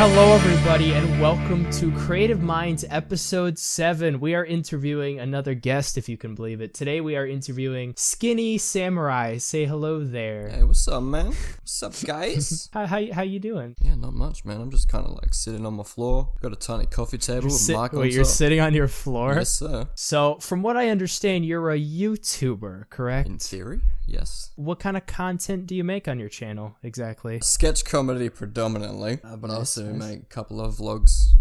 Hello, everybody, and welcome to Creative Minds Episode 7. We are interviewing another guest, if you can believe it. Today, we are interviewing Skinny Samurai. Say hello there. Hey, what's up, man? What's up, guys? How you doing? Yeah, not much, man. I'm just kind of like sitting on my floor. Got a tiny coffee table with a mic on Wait, you're top. sitting on your floor? Yes, sir. So, from what I understand, you're a YouTuber, correct? In theory, yes. What kind of content do you make on your channel, exactly? Sketch comedy predominantly, but I also make a couple of vlogs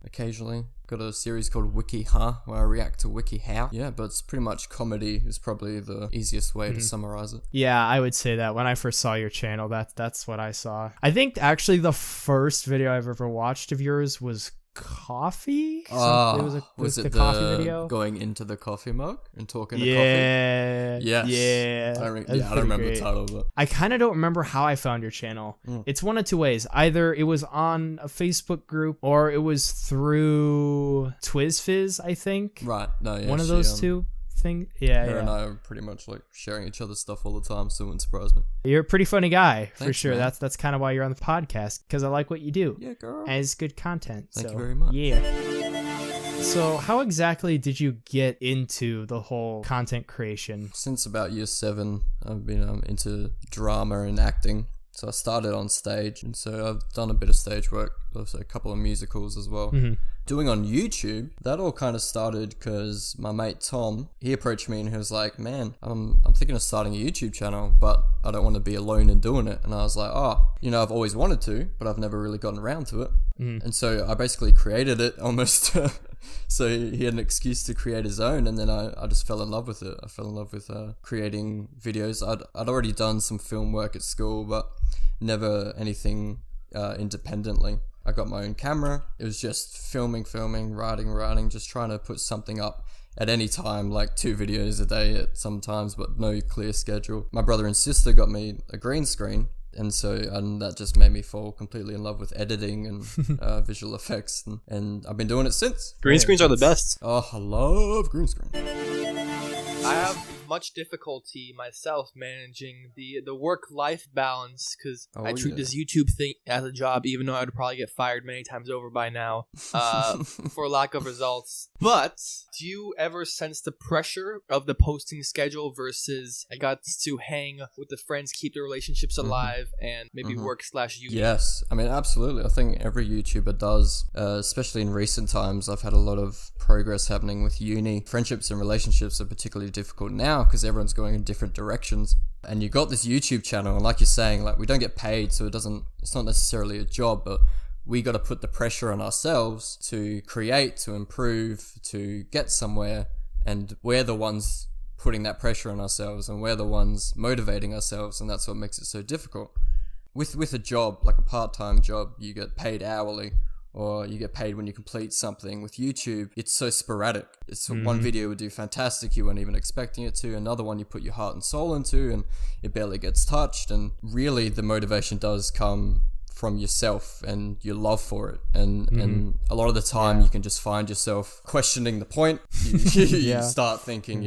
occasionally. Got a series called Wiki Huh, where I react to Wiki How. Yeah, but it's pretty much comedy is probably the easiest way to summarize it. Yeah, I would say that. When I first saw your channel, that's what I saw. I think actually the first video I've ever watched of yours was coffee. Was it the coffee video going into the coffee mug and talking to coffee? Yes. Yeah. I don't remember the title, but I kind of don't remember how I found your channel. It's one of two ways. Either it was on a Facebook group or it was through TwizFizz, I think. Right. No, yeah. One of those two things. Yeah. Her and I are pretty much like sharing each other's stuff all the time, so it wouldn't surprise me. You're a pretty funny guy, for Thanks, sure. man. That's kind of why you're on the podcast, because I like what you do. Yeah, girl. And it's good content. Thank you very much. Yeah. So how exactly did you get into the whole content creation? Since about year 7, I've been into drama and acting. So I started on stage, and so I've done a bit of stage work, also a couple of musicals as well. Doing on YouTube, that all kind of started because my mate Tom, he approached me and he was like, man, I'm thinking of starting a YouTube channel, but I don't want to be alone in doing it. And I was like, I've always wanted to, but I've never really gotten around to it. And so I basically created it almost so he had an excuse to create his own, and then I just fell in love with it. I fell in love with creating videos. I'd already done some film work at school, but never anything independently. I got my own camera. It was just filming, writing, just trying to put something up at any time, like 2 videos a day at sometimes, but no clear schedule. My brother and sister got me a green screen, and that just made me fall completely in love with editing and visual effects, and I've been doing it since. Green screens are the best. Oh, I love green screen. I have much difficulty myself managing the work-life balance because I treat this YouTube thing as a job, even though I'd probably get fired many times over by now for lack of results. But do you ever sense the pressure of the posting schedule versus I got to hang with the friends, keep the relationships alive, and maybe work/uni? Yes, I mean, absolutely. I think every YouTuber does, especially in recent times. I've had a lot of progress happening with uni. Friendships and relationships are particularly difficult now because everyone's going in different directions. And you got this YouTube channel, and like you're saying, like we don't get paid, so it's not necessarily a job, but we got to put the pressure on ourselves to create, to improve, to get somewhere, and we're the ones putting that pressure on ourselves, and we're the ones motivating ourselves, and that's what makes it so difficult. With a job, like a part-time job, you get paid hourly, or you get paid when you complete something. With YouTube, it's so sporadic. It's one video would do fantastic, you weren't even expecting it to. Another one you put your heart and soul into, and it barely gets touched. And really, the motivation does come from yourself and your love for it. And a lot of the time, you can just find yourself questioning the point. You start thinking,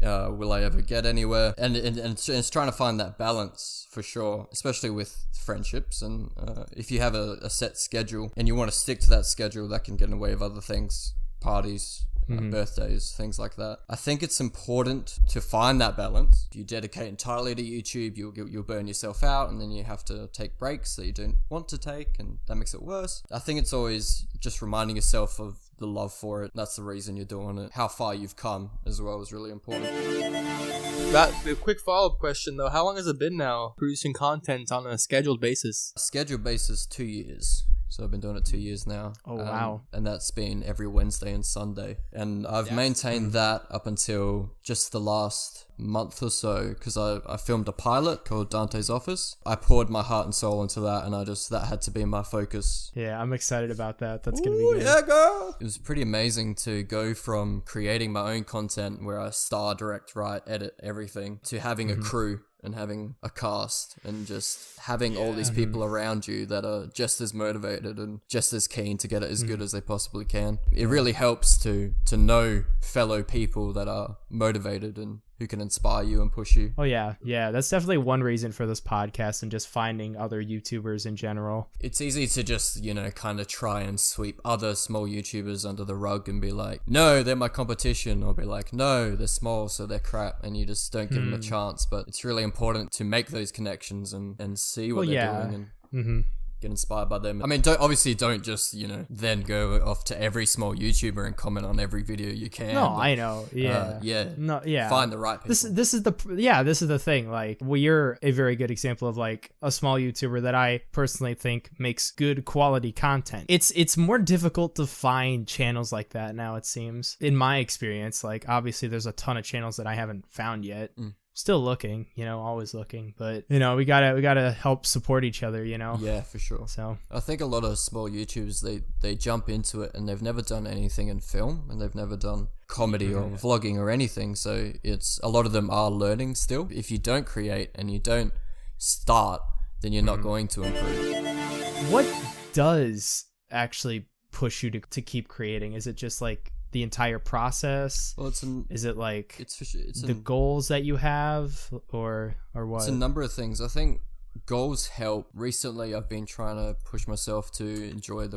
will I ever get anywhere? And it's trying to find that balance for sure, especially with friendships. And if you have a set schedule and you want to stick to that schedule, that can get in the way of other things, parties, birthdays, things like that. I think it's important to find that balance. If you dedicate entirely to YouTube, you'll burn yourself out, and then you have to take breaks that you don't want to take, and that makes it worse. I think it's always just reminding yourself of the love for it. That's the reason you're doing it. How far you've come as well is really important. A quick follow-up question though, how long has it been now producing content on a scheduled basis? Scheduled basis, 2 years. So I've been doing it 2 years now. Oh, wow. And that's been every Wednesday and Sunday. And I've maintained that up until just the last month or so, because I filmed a pilot called Dante's Office. I poured my heart and soul into that, and that had to be my focus. Yeah, I'm excited about that. That's going to be good. Yeah, girl! It was pretty amazing to go from creating my own content where I star, direct, write, edit everything, to having a crew and having a cast and just having all these people around you that are just as motivated and just as keen to get it as good as they possibly can. It really helps to know fellow people that are motivated and who can inspire you and push you. Oh yeah, that's definitely one reason for this podcast and just finding other YouTubers in general. It's easy to just, kind of try and sweep other small YouTubers under the rug and be like, no, they're my competition, or be like, no, they're small, so they're crap, and you just don't give them a chance. But it's really important to make those connections and see what they're doing and get inspired by them. I mean, don't just, then go off to every small YouTuber and comment on every video you can. No, I know. Yeah. No, yeah. Find the right people. This is the thing. Like, you're a very good example of like a small YouTuber that I personally think makes good quality content. It's more difficult to find channels like that now, it seems. In my experience, like obviously there's a ton of channels that I haven't found yet. Still looking, always looking, but we gotta help support each other, Yeah, for sure. So I think a lot of small YouTubers, they jump into it and they've never done anything in film, and they've never done comedy or vlogging or anything, so it's a lot of them are learning still. If you don't create and you don't start, then you're not going to improve. What does actually push you to keep creating? Is it just like the entire process? Well, is it like it's the goals that you have, or what? It's a number of things. I think goals help. Recently, I've been trying to push myself to enjoy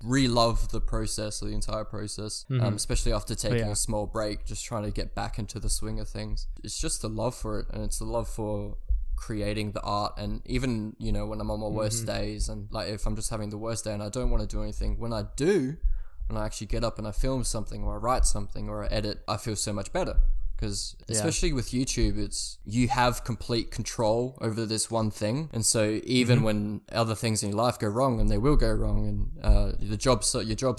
re-love the process, or the entire process, especially after taking a small break, just trying to get back into the swing of things. It's just the love for it, and it's the love for creating the art. And even, when I'm on my worst days, and like if I'm just having the worst day and I don't want to do anything, when I do, when I actually get up and I film something, or I write something, or I edit, I feel so much better. Because especially with YouTube, you have complete control over this one thing. And so even when other things in your life go wrong, and they will go wrong, and your job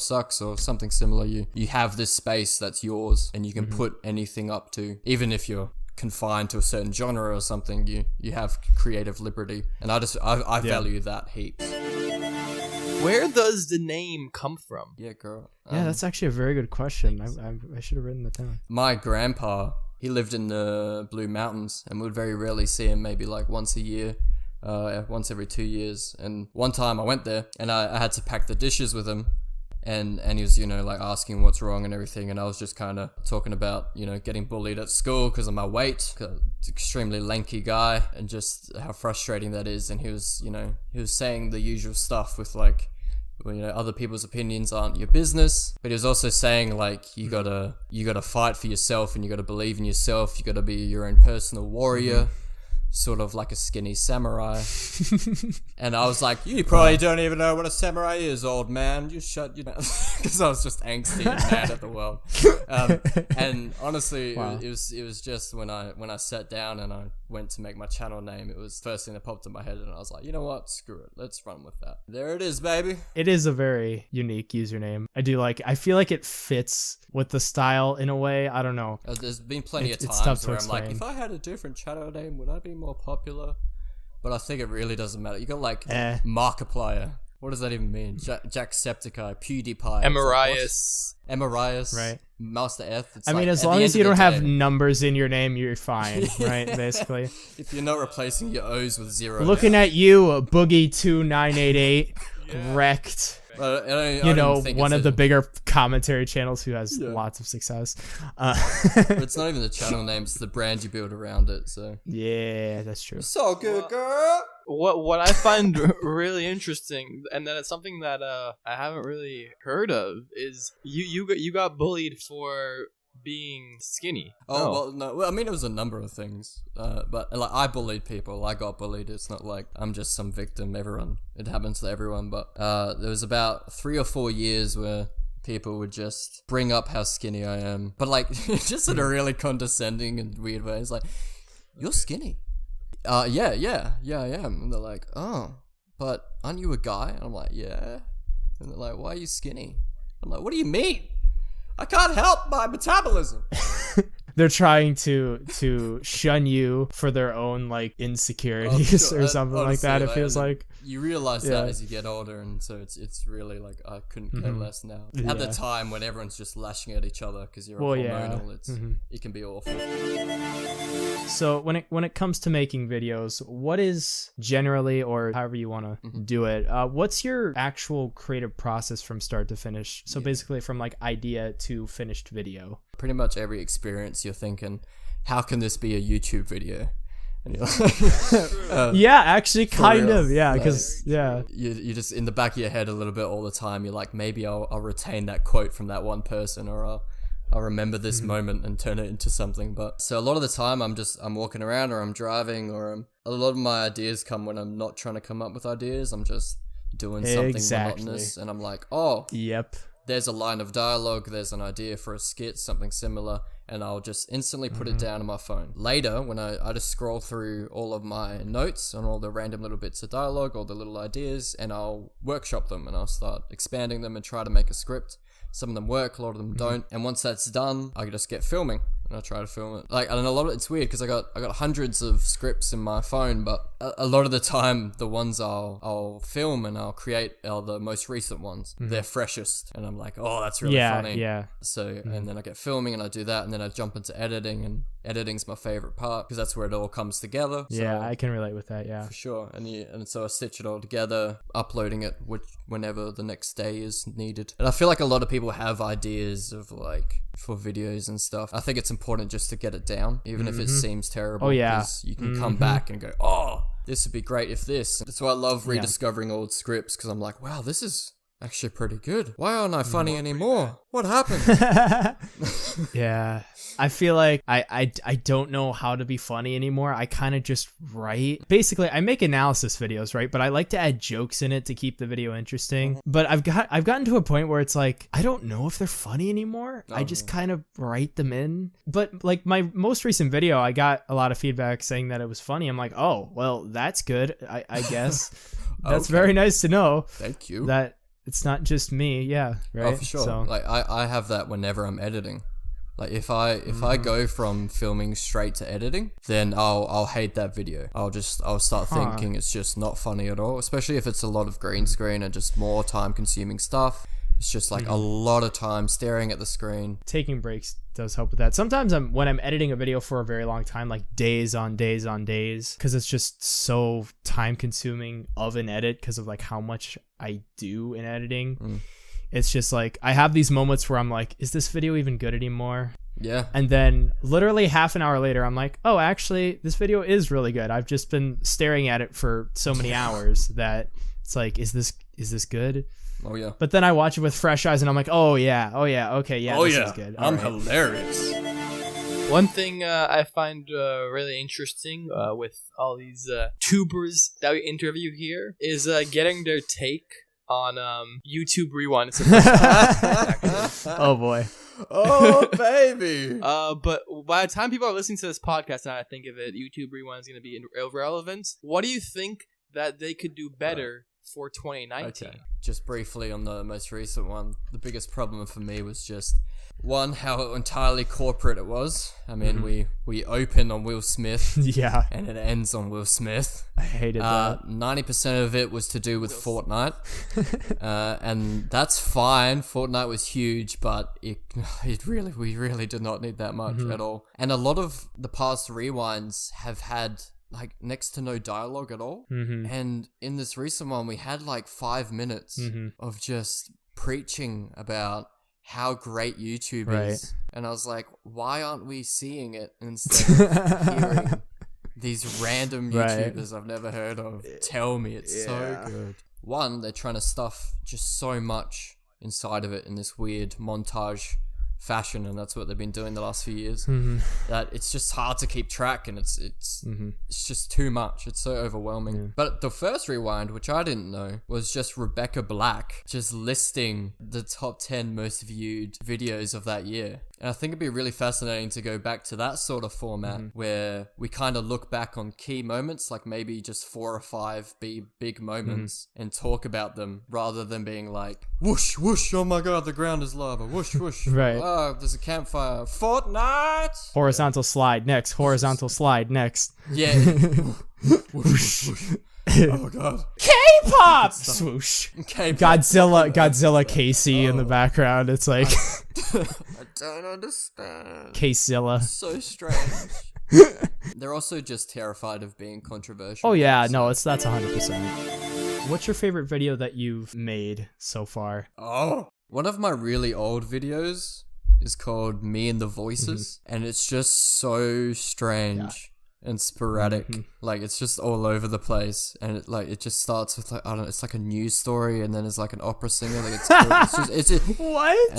sucks or something similar, you have this space that's yours, and you can put anything up to, even if you're confined to a certain genre or something, you have creative liberty. And I value that heaps. Where does the name come from? Yeah, girl. Yeah, that's actually a very good question. I should have written that down. My grandpa, he lived in the Blue Mountains, and we would very rarely see him, maybe like once a year, once every 2 years. And one time I went there, and I had to pack the dishes with him, and he was, asking what's wrong and everything, and I was just kind of talking about, getting bullied at school because of my weight, 'cause extremely lanky guy, and just how frustrating that is. And he was saying the usual stuff with like, other people's opinions aren't your business, but he was also saying like, you gotta fight for yourself, and you gotta believe in yourself, you gotta be your own personal warrior, sort of like a skinny samurai. And I was like, you probably don't even know what a samurai is, old man. You shut your mouth. Because I was just angsty and mad at the world. And honestly, it was just when I sat down and I went to make my channel name, it was the first thing that popped in my head, and I was like, you know what, screw it, let's run with that. There it is, baby. It is a very unique username. I feel like it fits with the style in a way. I don't know. There's been plenty of times where I'm like, if I had a different channel name, would I be more popular? But I think it really doesn't matter. You got like Markiplier. What does that even mean? Jacksepticeye, PewDiePie, Emerrias. Emerrias, right? MasterEth. I mean, as long as you don't have numbers in your name, you're fine, right? Basically, if you're not replacing your O's with 0. Looking at you, Boogie2988, wrecked. One of the bigger commentary channels who has lots of success. But it's not even the channel name; it's the brand you build around it. So yeah, that's true. So good, girl. What I find really interesting, and that it's something that I haven't really heard of, is you got bullied for being skinny. Well, no. Well, I mean, it was a number of things. But like, I bullied people. I got bullied. It's not like I'm just some victim. It happens to everyone. But there was about 3 or 4 years where people would just bring up how skinny I am, but like just in a really condescending and weird way. It's like, you're skinny. Yeah, I am. And they're like, oh, but aren't you a guy? And I'm like, yeah. And they're like, why are you skinny? I'm like, what do you mean? I can't help my metabolism. They're trying to shun you for their own like insecurities or something honestly, like that. It feels like you realize that as you get older, and so it's really like I couldn't care less now. At the time when everyone's just lashing at each other because you're hormonal, it can be awful. So when it comes to making videos, what is generally, or however you want to do it, what's your actual creative process from start to finish? So basically from like idea to finished video. Pretty much every experience you're thinking, how can this be a YouTube video? And you're like, yeah, actually, kind real. of, yeah, because you just in the back of your head a little bit all the time. You're like, maybe I'll retain that quote from that one person, or I'll remember this moment and turn it into something. But so a lot of the time I'm walking around, or I'm driving, or a lot of my ideas come when I'm not trying to come up with ideas. I'm just doing something monotonous, and I'm like, oh, yep, there's a line of dialogue, there's an idea for a skit, something similar, and I'll just instantly put it down on my phone. Later, when I just scroll through all of my notes and all the random little bits of dialogue, all the little ideas, and I'll workshop them, and I'll start expanding them and try to make a script. Some of them work, a lot of them don't. And once that's done, I just get filming, and I try to film it. Like, and a lot of it's weird because I got hundreds of scripts in my phone, but a lot of the time, the ones I'll film and I'll create are the most recent ones. They're freshest, and I'm like, oh, that's really funny. Yeah. So, and then I get filming, and I do that, and then I jump into editing, and editing's my favorite part because that's where it all comes together. So, yeah, I can relate with that. Yeah, for sure. And so I stitch it all together, uploading it whenever the next day is needed. And I feel like a lot of people have ideas of like for videos and stuff. I think it's important just to get it down, even if it seems terrible. Oh yeah, because you can come back and go, oh, this would be great if this. That's why I love rediscovering old scripts, because I'm like, wow, this is actually pretty good. Why aren't I funny anymore? What happened? Yeah, I feel like I don't know how to be funny anymore. I kind of just write. Basically, I make analysis videos, right? But I like to add jokes in it to keep the video interesting. But I've gotten to a point where it's like, I don't know if they're funny anymore. I just kind of write them in. But like my most recent video, I got a lot of feedback saying that it was funny. I'm like, oh, well, that's good, I guess. That's very nice to know. Thank you. That it's not just me. Yeah, right. Oh, for sure. So, like I have that whenever I'm editing. Like if I go from filming straight to editing, then I'll hate that video. I'll start thinking it's just not funny at all, especially if it's a lot of green screen and just more time consuming stuff. It's just like a lot of time staring at the screen. Taking breaks does help with that. Sometimes when I'm editing a video for a very long time, like days on days on days, because it's just so time consuming of an edit because of like how much I do in editing. It's just like I have these moments where I'm like, is this video even good anymore? Yeah. And then literally half an hour later, I'm like, oh, actually, this video is really good. I've just been staring at it for so many hours that it's like, is this good? Oh yeah. But then I watch it with fresh eyes and I'm like, oh yeah, okay, yeah, this is good. I'm hilarious. One thing I find really interesting with all these tubers that we interview here is getting their take on YouTube Rewind. Oh boy. Oh baby. But by the time people are listening to this podcast, now I think of it, YouTube Rewind is going to be irrelevant. What do you think that they could do better for 2019? Okay. Just briefly on the most recent one, the biggest problem for me was just one, how entirely corporate it was. I mean, we open on Will Smith, yeah, and it ends on Will Smith. I hated that. 90% of it was to do with Fortnite, and that's fine. Fortnite was huge, but we really did not need that much at all. And a lot of the past rewinds have had like next to no dialogue at all. And in this recent one, we had like 5 minutes of just preaching about how great YouTube is. And I was like, why aren't we seeing it instead of hearing these random YouTubers I've never heard of tell me it's so good? One, they're trying to stuff just so much inside of it in this weird montage fashion, and that's what they've been doing the last few years. That it's just hard to keep track, and it's just too much. It's so overwhelming. But the first rewind, which I didn't know, was just Rebecca Black just listing the top 10 most viewed videos of that year. And I think it'd be really fascinating to go back to that sort of format where we kind of look back on key moments, like maybe just 4 or 5 big moments, and talk about them rather than being like, whoosh, whoosh, oh my god, the ground is lava, whoosh, whoosh. Oh, there's a campfire. Fortnite! Horizontal slide next. Horizontal slide next. Yeah. Whoosh, whoosh. Oh god. K-pop! Swoosh. K-pop. Godzilla Casey in the background. It's like I don't understand. K-Zilla. So strange. They're also just terrified of being controversial. Oh yeah, no, that's 100%. What's your favorite video that you've made so far? Oh, one of my really old videos is called Me and the Voices, and it's just so strange and sporadic. Like, it's just all over the place, and it just starts with, like, I don't know, it's like a news story, and then it's like an opera singer. Like, it's just what?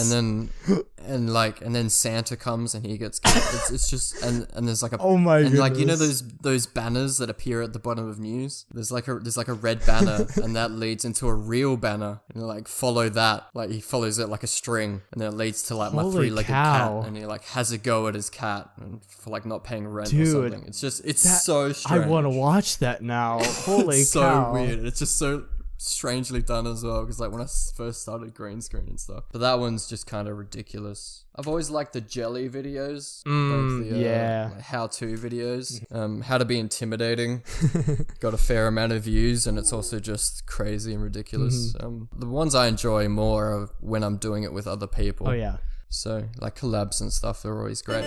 And then Santa comes and he gets killed. It's just and there's like a oh my and goodness. like, you know those banners that appear at the bottom of news. There's like a red banner, and that leads into a real banner, and like follow that. Like, he follows it like a string, and then it leads to like my Holy three-legged cow. cat, and he like has a go at his cat and for like not paying rent Dude, or something. It's so strange. I want to watch that now. Holy it's cow. so weird. It's just so strangely done as well, because like when I first started green screen and stuff, but that one's just kind of ridiculous. I've always liked the jelly videos, both the like how-to videos. How to be intimidating got a fair amount of views, and it's also just crazy and ridiculous. The ones I enjoy more are when I'm doing it with other people. Oh yeah. So like collabs and stuff are always great.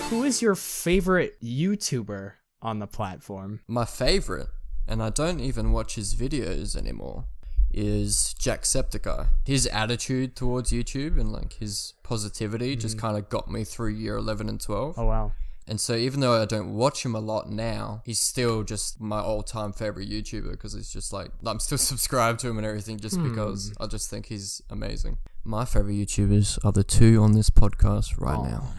Who is your favorite YouTuber on the platform? My favorite, and I don't even watch his videos anymore, is Jacksepticeye. His attitude towards YouTube and like his positivity just kind of got me through year 11 and 12. Oh wow. And so even though I don't watch him a lot now, he's still just my all-time favorite YouTuber, because it's just like, I'm still subscribed to him and everything just because I just think he's amazing. My favorite YouTubers are the two on this podcast right now.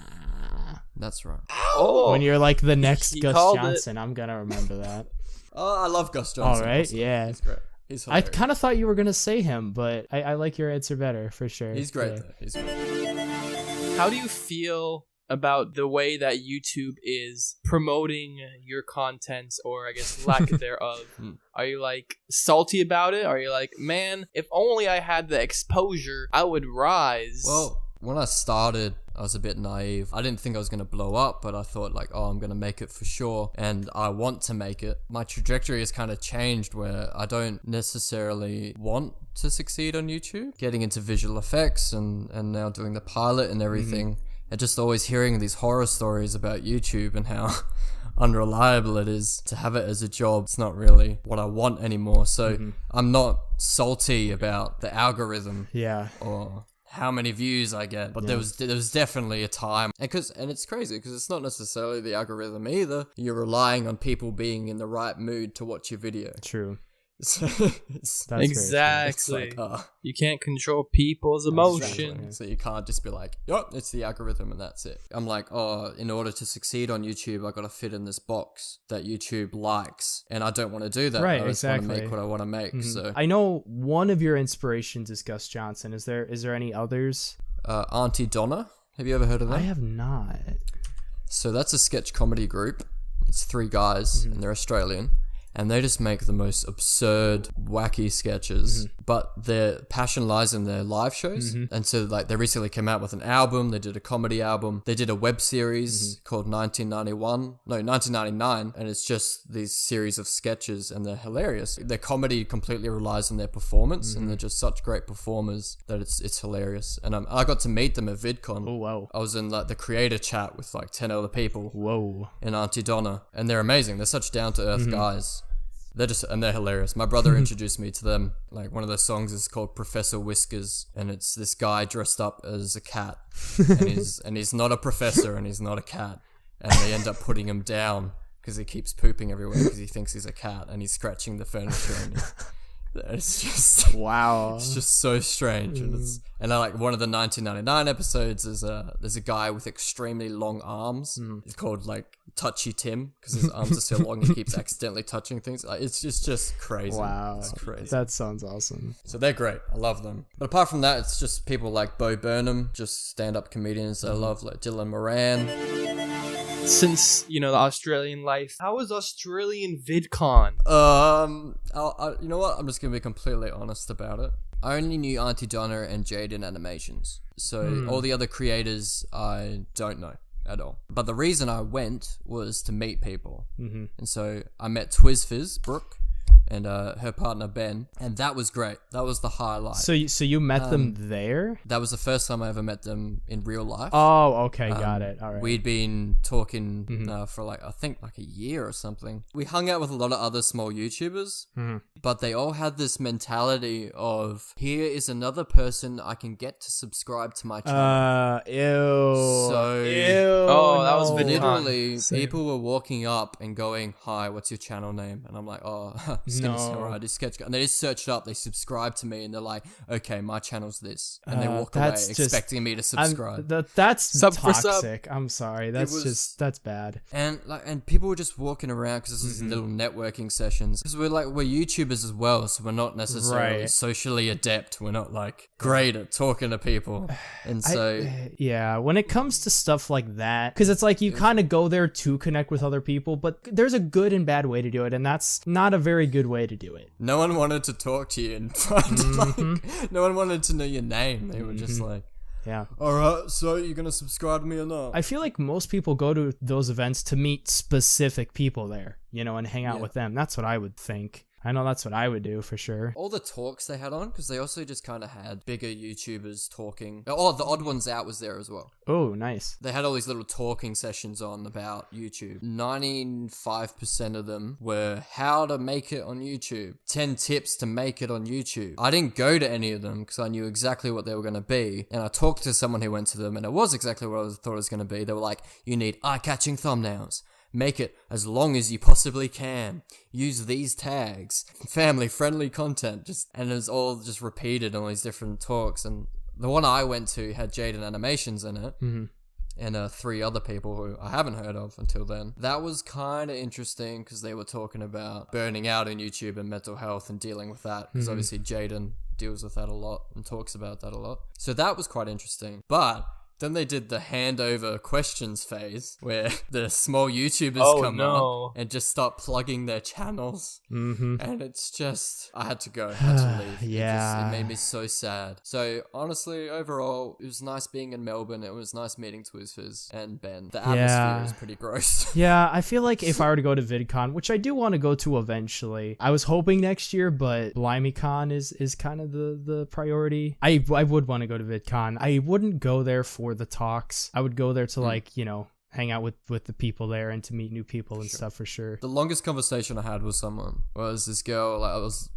That's right. Oh, when you're like the next Gus Johnson, it. I'm gonna remember that. Oh, I love Gus Johnson. All right, also. yeah. He's great. He's I hilarious. kind of thought you were gonna say him, but I like your answer better for sure. He's great. Yeah. Though. He's great. How do you feel about the way that YouTube is promoting your content, or I guess lack thereof? Are you like salty about it? Are you like, man, if only I had the exposure, I would rise? Well, when I started, I was a bit naive. I didn't think I was going to blow up, but I thought like, oh, I'm going to make it for sure, and I want to make it. My trajectory has kind of changed where I don't necessarily want to succeed on YouTube. Getting into visual effects and now doing the pilot and everything, and just always hearing these horror stories about YouTube and how unreliable it is. To have it as a job, it's not really what I want anymore. So I'm not salty about the algorithm or how many views I get, but there was definitely a time, and it's crazy because it's not necessarily the algorithm either. You're relying on people being in the right mood to watch your video. True. So That's exactly. Like, you can't control people's emotions. Exactly. So you can't just be like, "Yup, it's the algorithm and that's it." I'm like, oh, in order to succeed on YouTube, I got to fit in this box that YouTube likes, and I don't want to do that. Right, I just want to exactly. make what I want to make. So I know one of your inspirations is Gus Johnson. Is there any others? Auntie Donna, have you ever heard of that? I have not. So that's a sketch comedy group. It's 3 guys, and they're Australian. And they just make the most absurd, wacky sketches. But their passion lies in their live shows. And so like they recently came out with an album. They did a comedy album. They did a web series called 1999. And it's just these series of sketches, and they're hilarious. Their comedy completely relies on their performance. And they're just such great performers that it's hilarious. And I got to meet them at VidCon. Oh, wow. I was in like the creator chat with like 10 other people. Whoa. In Auntie Donna. And they're amazing. They're such down-to-earth guys. They're hilarious. My brother introduced me to them. Like, one of their songs is called Professor Whiskers, and it's this guy dressed up as a cat, and he's not a professor and he's not a cat, and they end up putting him down because he keeps pooping everywhere because he thinks he's a cat, and he's scratching the furniture, and it's just wow. It's just so strange, and I like one of the 1999 episodes is there's a guy with extremely long arms. It's called like Touchy Tim because his arms are so long he keeps accidentally touching things. Like, it's just crazy. Wow, it's crazy. That sounds awesome. So they're great. I love them. But apart from that, it's just people like Bo Burnham, just stand-up comedians I love, like Dylan Moran. Since, the Australian life, how was Australian VidCon? You know what? I'm just going to be completely honest about it. I only knew Auntie Donna and Jaden Animations. So all the other creators, I don't know at all. But the reason I went was to meet people. And so I met TwizFizz, Brooke, and her partner Ben, and that was great. That was the highlight. So you met them there? That was the first time I ever met them in real life. Oh, okay, got it. All right. We'd been talking for I think a year or something. We hung out with a lot of other small YouTubers, but they all had this mentality of, here is another person I can get to subscribe to my channel. Oh, that was literally people were walking up and going, "Hi, what's your channel name?" And I'm like, "Oh, Skinny Samurai, this sketch." And they just searched up, they subscribed to me, and they're like, "Okay, my channel's this," and they walk away expecting me to subscribe. That's toxic. I'm sorry. That's bad. And people were just walking around because this was little networking sessions. Because we're YouTubers as well, so we're not necessarily socially adept. We're not great at talking to people, and so when it comes to stuff like that, because it's you kind of go there to connect with other people, but there's a good and bad way to do it, and that's not a very good way to do it. No one wanted to talk to you and no one wanted to know your name. They were just yeah. Alright, so you're gonna subscribe to me or not? I feel like most people go to those events to meet specific people there, and hang out with them. That's what I would think. I know that's what I would do for sure. All the talks they had on, because they also just kind of had bigger YouTubers talking. Oh, the Odd Ones Out was there as well. Oh, nice. They had all these little talking sessions on about YouTube. 95% of them were how to make it on YouTube. 10 tips to make it on YouTube. I didn't go to any of them because I knew exactly what they were going to be. And I talked to someone who went to them and it was exactly what I thought it was going to be. They were like, you need eye-catching thumbnails. Make it as long as you possibly can. Use these tags. Family-friendly content. And it was all just repeated in all these different talks. And the one I went to had Jaden Animations in it. And 3 other people who I haven't heard of until then. That was kind of interesting because they were talking about burning out on YouTube and mental health and dealing with that. Because obviously Jaden deals with that a lot and talks about that a lot. So that was quite interesting. But then they did the handover questions phase where the small YouTubers come up and just start plugging their channels. And it's just, I had to go, I had to leave. It made me so sad. So honestly, overall, it was nice being in Melbourne. It was nice meeting Whiskers and Ben. The atmosphere is pretty gross. I feel like if I were to go to VidCon, which I do want to go to eventually, I was hoping next year, but BlimeyCon is kind of the priority. I would want to go to VidCon. I wouldn't go there for the talks. I would go there to hang out with the people there and to meet new people and stuff for sure. The longest conversation I had with someone was this girl.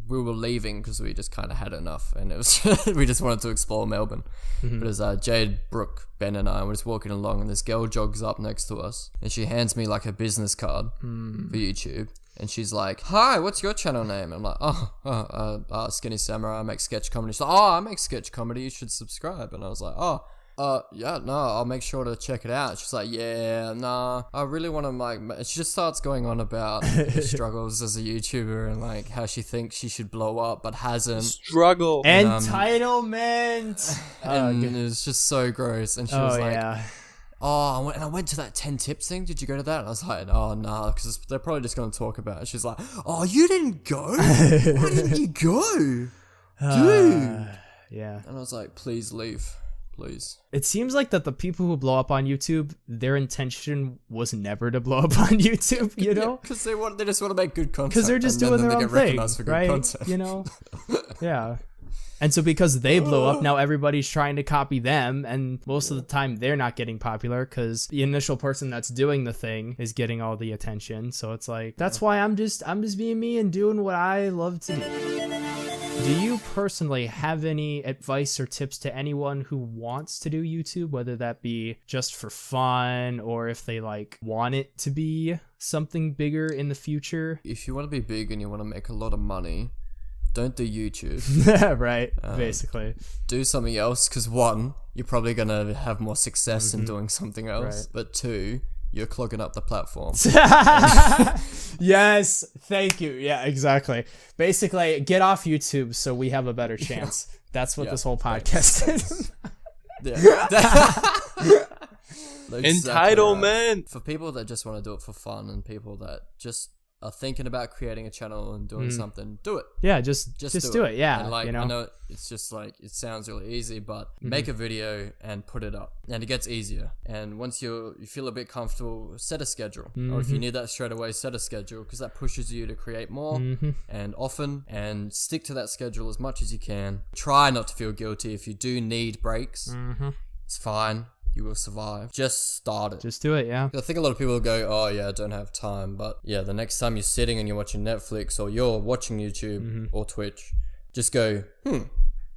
We were leaving because we just kind of had enough, and it was we just wanted to explore Melbourne. But it was Jade, Brooke, Ben, and I were just walking along, and this girl jogs up next to us, and she hands me a business card for YouTube. And she's like, "Hi, what's your channel name?" And I'm like, Skinny Samurai, I make sketch comedy. She's like, "Oh, I make sketch comedy, you should subscribe." And I was like, I'll make sure to check it out. She's like, I really want to she just starts going on about her struggles as a YouTuber and how she thinks she should blow up but hasn't. Struggle. Entitlement. And it was just so gross. And she was like, I went to that 10 tips thing. Did you go to that? And I was like, oh, nah, because they're probably just going to talk about it. She's like, oh, you didn't go? Why didn't you go? Dude. Yeah. And I was like, please leave. Please. It seems like that the people who blow up on YouTube, their intention was never to blow up on YouTube, you know? Because they just want to make good content. Because they're just doing their own thing, right? Content. You know? Yeah. And so because they blow up, now everybody's trying to copy them, and most of the time they're not getting popular because the initial person that's doing the thing is getting all the attention. So it's that's why I'm just being me and doing what I love to do. Do you personally have any advice or tips to anyone who wants to do YouTube, whether that be just for fun or if they want it to be something bigger in the future? If you want to be big and you want to make a lot of money, don't do YouTube. Right, basically. Do something else because 1, you're probably going to have more success in doing something else. Right. But 2, you're clogging up the platform. Yes, thank you. Yeah, exactly. Basically, get off YouTube so we have a better chance. That's what this whole podcast is. Entitlement. Right. For people that just want to do it for fun and people that just are thinking about creating a channel and doing something, do it. Yeah, just do it. Yeah, and like, you know? I know it's just like, it sounds really easy, but make a video and put it up, and it gets easier. And once you feel a bit comfortable, set a schedule. Or if you need that straight away, set a schedule, because that pushes you to create more and often, and stick to that schedule as much as you can. Try not to feel guilty if you do need breaks. It's fine. You will survive. Just start it. Just do it, yeah. I think a lot of people go, oh yeah, I don't have time. But yeah, the next time you're sitting and you're watching Netflix or you're watching YouTube or Twitch, just go,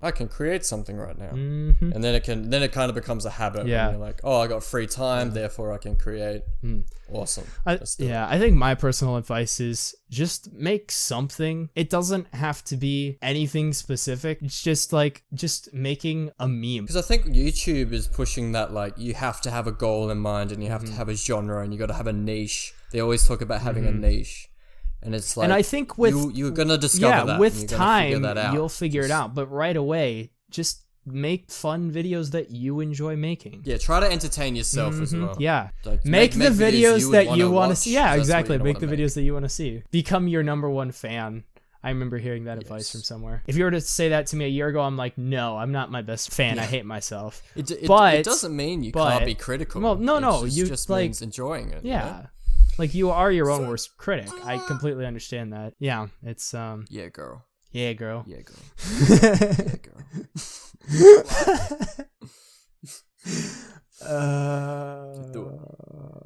I can create something right now. And then it kind of becomes a habit. Yeah. When you're like, oh, I got free time, therefore I can create. Awesome. I think my personal advice is just make something. It doesn't have to be anything specific. It's just making a meme. Because I think YouTube is pushing that, like, you have to have a goal in mind and you have to have a genre and you got to have a niche. They always talk about having a niche. And it's like, and I think with you're gonna discover that. With time, you'll figure it out. But right away, just make fun videos that you enjoy making. Yeah, try to entertain yourself as well. Yeah, like, make the videos that you want to see. Yeah, exactly. Make the videos that you want to see. Become your number one fan. I remember hearing that advice from somewhere. If you were to say that to me a year ago, I'm like, no, I'm not my best fan. I hate myself. It doesn't mean you can't be critical. Well, no, it just means enjoying it. Yeah. You know? Like, you are your own worst critic. I completely understand that. Yeah, it's yeah, girl. Yeah, girl. Yeah, girl. Yeah, girl. Do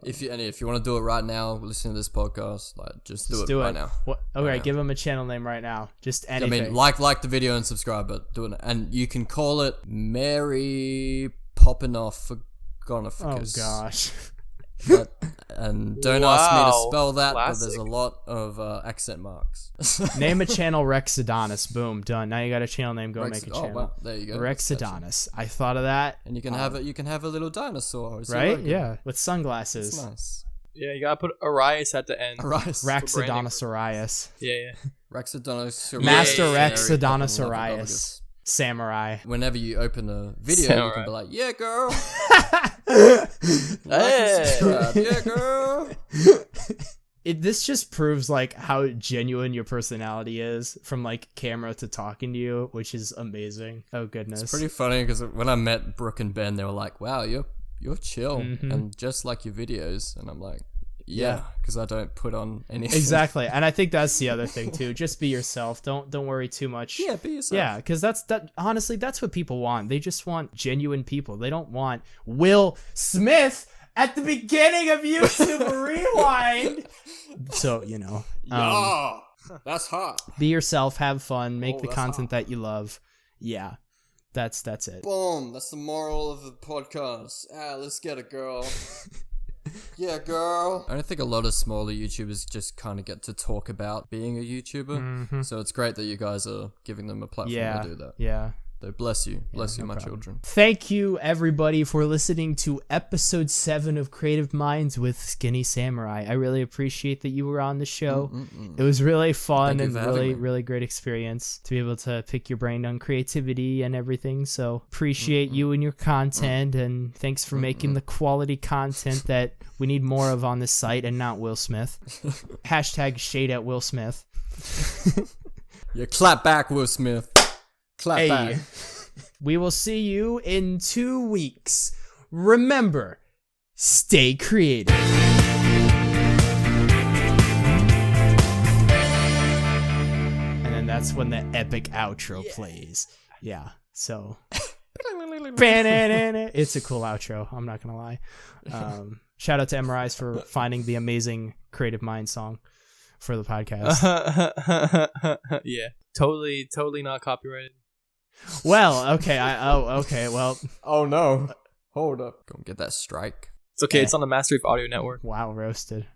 it. If you want to do it right now, listen to this podcast. Like, just do it right now. Okay, give them a channel name right now. Just anything. I mean, like the video and subscribe, but do it. And you can call it Mary Poppin' Off for Gonophicus. Oh gosh. And don't ask me to spell that, but there's a lot of accent marks. Name a channel Rex Adonis. Boom, done. Now you got a channel name. Go make a channel. Wow. There you go. Rex Adonis. I thought of that. And you can have a little dinosaur, right? Yeah, with sunglasses. That's nice. Yeah, you gotta put Arias at the end. Rex Adonis Arias. Yeah. Rex Adonis. Master Rex Adonis Arias. Samurai. Whenever you open a video, Samurai. You can be like, yeah, girl. Hey. Yeah, girl. This just proves like how genuine your personality is from like camera to talking to you, which is amazing. Oh goodness. It's pretty funny because when I met Brooke and Ben, they were like, wow, you're chill and just like your videos. And I'm like, yeah, because I don't put on anything. Exactly. And I think that's the other thing too. Just be yourself. Don't worry too much. Yeah, be yourself. Yeah, because honestly, that's what people want. They just want genuine people. They don't want Will Smith at the beginning of YouTube Rewind. So, you know. Yeah, that's hot. Be yourself, have fun, make the content that you love. Yeah. That's it. Boom. That's the moral of the podcast. Let's get it, girl. Yeah, girl. I don't think a lot of smaller YouTubers just kind of get to talk about being a YouTuber. So it's great that you guys are giving them a platform to do that. Yeah. So bless you. Bless you, my children. Thank you, everybody, for listening to episode 7 of Creative Minds with Skinny Samurai. I really appreciate that you were on the show. It was really fun and really great experience to be able to pick your brain on creativity and everything. So appreciate you and your content, and thanks for making the quality content that we need more of on this site and not Will Smith. Hashtag shade at Will Smith. Yeah, clap back, Will Smith. Clap back. We will see you in 2 weeks. Remember, stay creative. And then that's when the epic outro plays. Yeah, so. It's a cool outro, I'm not going to lie. Shout out to Emerrias for finding the amazing Creative Mind song for the podcast. Yeah, totally not copyrighted. Well, okay. Well. Oh no! Hold up! Go get that strike. It's okay. It's on the MasterEth Audio Network. Wow, roasted.